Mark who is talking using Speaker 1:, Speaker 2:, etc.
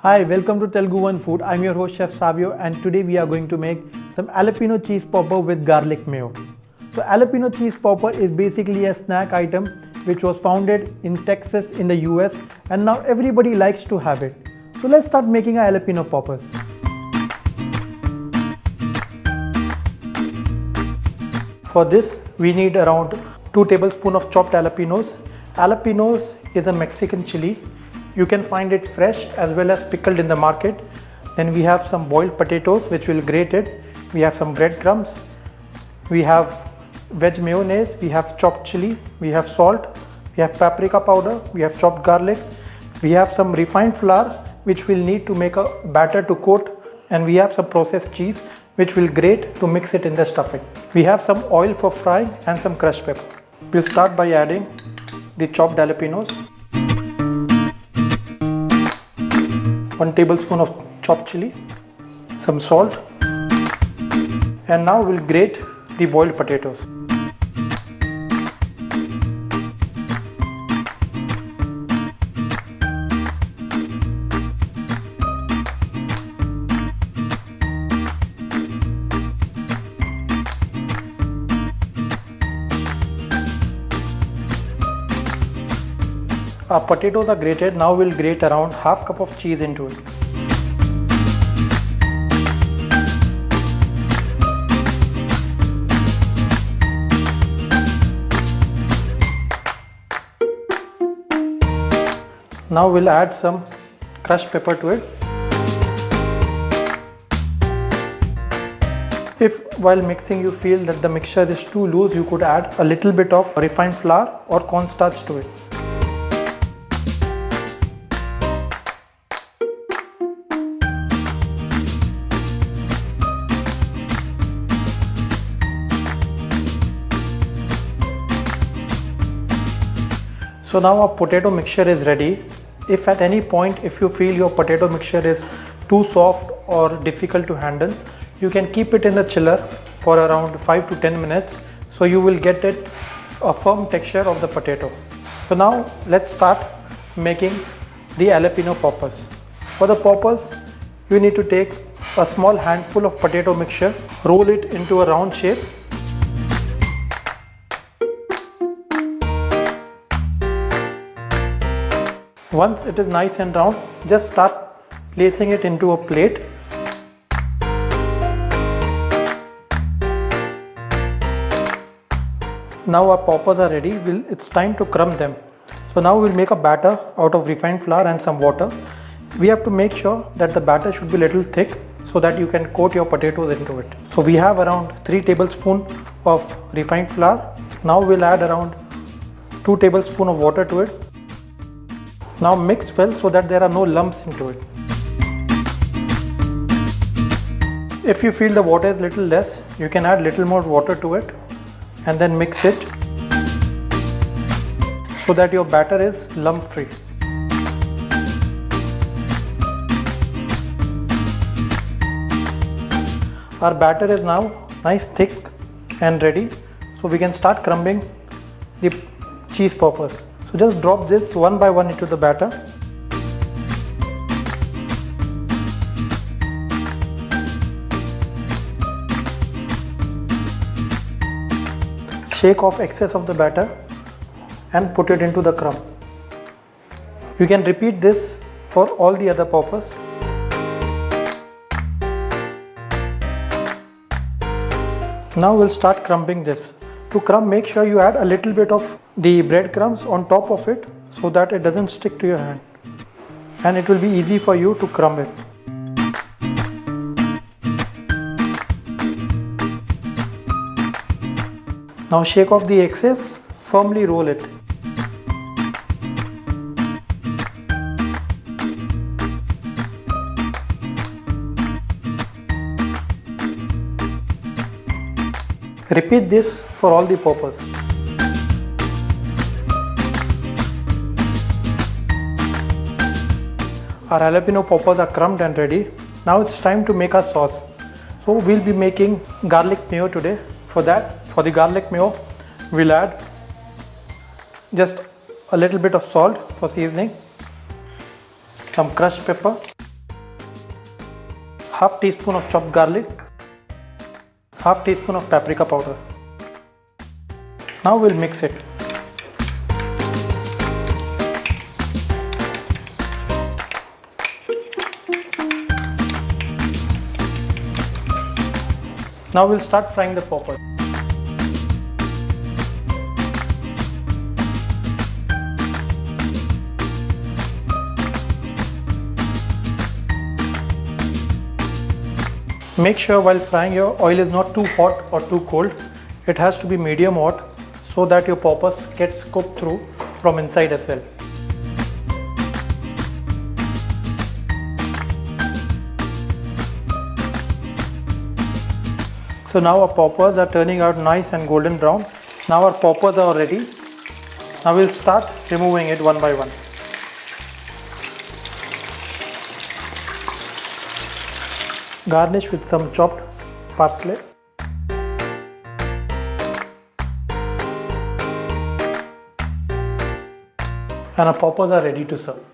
Speaker 1: Hi, welcome to Telugu One Food. I'm your host Chef Savio and today we are going to make some jalapeno cheese popper with garlic mayo. So jalapeno cheese popper is basically a snack item which was founded in Texas in the US and now everybody likes to have it. So let's start making our jalapeno poppers. For this we need around 2 tablespoons of chopped jalapenos. Jalapenos is a Mexican chili. You can find it fresh as well as pickled in the market. Then we have some boiled potatoes which will grate it. We have some breadcrumbs. We have veg mayonnaise. We have chopped chili. We have salt. We have paprika powder. We have chopped garlic. We have some refined flour which we'll need to make a batter to coat. And we have some processed cheese which we'll grate to mix it in the stuffing. We have some oil for frying and some crushed pepper. We'll start by adding the chopped jalapenos. 1 tablespoon of chopped chili, some salt, and now we'll grate the boiled potatoes. Our potatoes are grated. Now we'll grate around half cup of cheese into it. Now we'll add some crushed pepper to it. If while mixing you feel that the mixture is too loose, you could add a little bit of refined flour or cornstarch to it. So now our potato mixture is ready. If at any point if you feel your potato mixture is too soft or difficult to handle, you can keep it in the chiller for around 5 to 10 minutes so you will get it a firm texture of the potato. So now let's start making the jalapeno poppers. For the poppers, you need to take a small handful of potato mixture, roll it into a round shape. Once it is nice and round, just start placing it into a plate. Now our poppers are ready. It's time to crumb them. So now we'll make a batter out of refined flour and some water. We have to make sure that the batter should be a little thick so that you can coat your potatoes into it. So we have around 3 tablespoons of refined flour. Now we'll add around 2 tablespoons of water to it. Now mix well so that there are no lumps into it. If you feel the water is little less, you can add little more water to it and then mix it so that your batter is lump free. Our batter is now nice thick and ready, so we can start crumbing the cheese poppers. So just drop this one by one into the batter. Shake off excess of the batter and put it into the crumb. You can repeat this for all the other poppers. Now we'll start crumbing this. To crumb, make sure you add a little bit of the breadcrumbs on top of it so that it doesn't stick to your hand and it will be easy for you to crumb it. Now shake off the excess, firmly roll it. Repeat this for all the poppers. Our jalapeno poppers are crumbed and ready. Now it's time to make our sauce. So we'll be making garlic mayo today. For that, for the garlic mayo, we'll add just a little bit of salt for seasoning, some crushed pepper, half teaspoon of chopped garlic, half teaspoon of paprika powder. Now we'll mix it. Now we'll start frying the poppers. Make sure while frying your oil is not too hot or too cold. It has to be medium hot so that your poppers gets cooked through from inside as well. So now our poppers are turning out nice and golden brown. Now our poppers are ready. Now we'll start removing it one by one. Garnish with some chopped parsley. And our poppers are ready to serve.